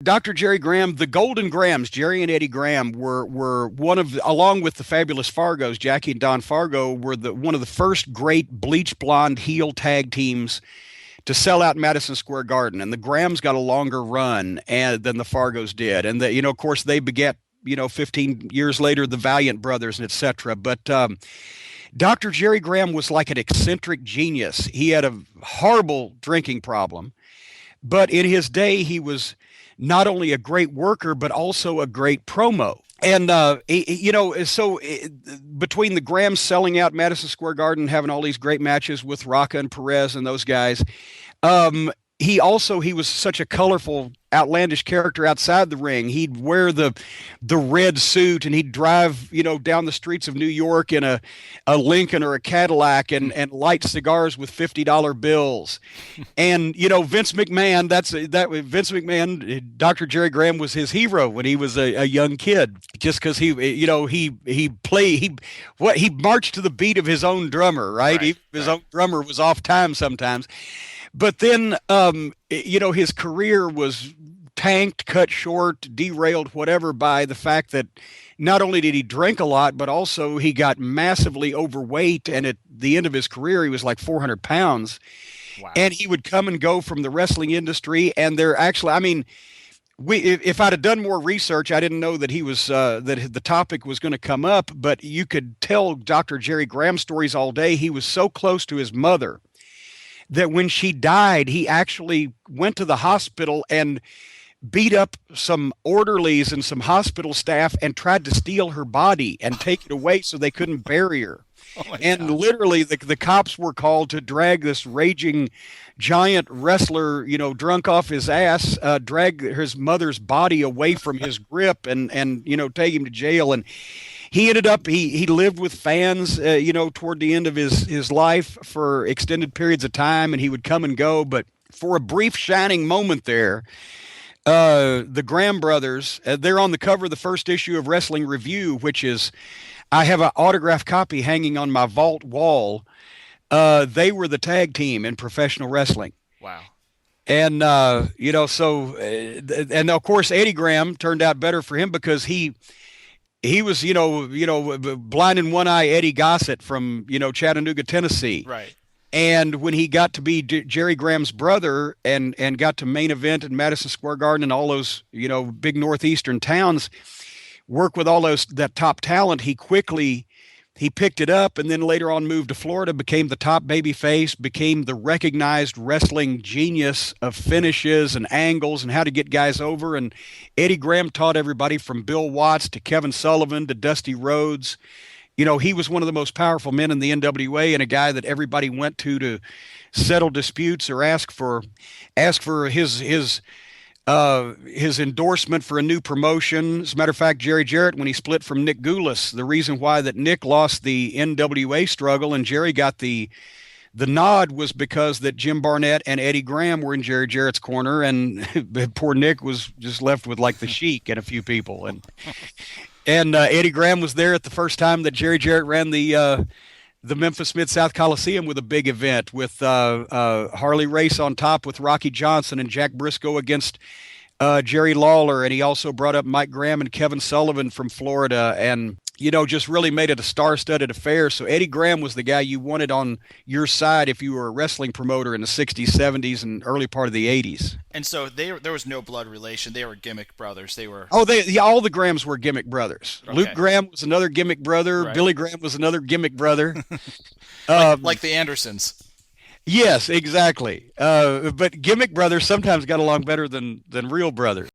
Dr. Jerry Graham, the Golden Grahams, Jerry and Eddie Graham were one of along with the fabulous Fargos, Jackie and Don Fargo, were one of the first great bleach blonde heel tag teams to sell out Madison Square Garden. And the Grahams got a longer run than the Fargos did. And of course, they beget, 15 years later, the Valiant brothers and etc. But Dr. Jerry Graham was like an eccentric genius. He had a horrible drinking problem, but in his day, he was not only a great worker, but also a great promo. And, between the Grahams selling out Madison Square Garden, having all these great matches with Rocca and Perez and those guys, he was such a colorful, outlandish character outside the ring. He'd wear the red suit and he'd drive, down the streets of New York in a Lincoln or a Cadillac and light cigars with $50 bills. And, Vince McMahon, Vince McMahon, Dr. Jerry Graham was his hero when he was a young kid, just because he marched to the beat of his own drummer, right? His own drummer was off time sometimes. But then, his career was tanked, cut short, derailed, whatever, by the fact that not only did he drink a lot, but also he got massively overweight. And at the end of his career, he was like 400 pounds. Wow. And he would come and go from the wrestling industry. And if I'd have done more research, I didn't know that he was that the topic was going to come up. But you could tell Dr. Jerry Graham stories all day. He was so close to his mother that when she died, he actually went to the hospital and beat up some orderlies and some hospital staff and tried to steal her body and take it away so they couldn't bury her. And God. Literally the cops were called to drag this raging giant wrestler, drunk off his ass, drag his mother's body away from his grip and take him to jail. And he ended up, he lived with fans, toward the end of his life for extended periods of time, and he would come and go. But for a brief shining moment there, the Graham brothers, they're on the cover of the first issue of Wrestling Review, which is, I have an autographed copy hanging on my vault wall. They were the tag team in professional wrestling. Wow. And, and of course, Eddie Graham turned out better for him because he was, blind in one eye Eddie Gossett from, Chattanooga, Tennessee. Right. And when he got to be Jerry Graham's brother and got to main event in Madison Square Garden and all those, big northeastern towns, work with all that top talent, he picked it up and then later on moved to Florida, became the top baby face, became the recognized wrestling genius of finishes and angles and how to get guys over. And Eddie Graham taught everybody from Bill Watts to Kevin Sullivan to Dusty Rhodes. He was one of the most powerful men in the NWA and a guy that everybody went to settle disputes or ask for his endorsement for a new promotion. As a matter of fact, Jerry Jarrett, when he split from Nick Goulas, the reason why that Nick lost the NWA struggle and Jerry got the nod was because that Jim Barnett and Eddie Graham were in Jerry Jarrett's corner, and poor Nick was just left with like the Sheik and a few people. And Eddie Graham was there at the first time that Jerry Jarrett ran the Memphis Mid-South Coliseum with a big event with Harley Race on top with Rocky Johnson and Jack Briscoe against Jerry Lawler. And he also brought up Mike Graham and Kevin Sullivan from Florida and, just really made it a star-studded affair. So Eddie Graham was the guy you wanted on your side if you were a wrestling promoter in the 60s, 70s, and early part of the 80s. And so there was no blood relation. They were gimmick brothers. They were... all the Grahams were gimmick brothers. Okay. Luke Graham was another gimmick brother. Right. Billy Graham was another gimmick brother. like the Andersons. Yes, exactly. But gimmick brothers sometimes got along better than real brothers.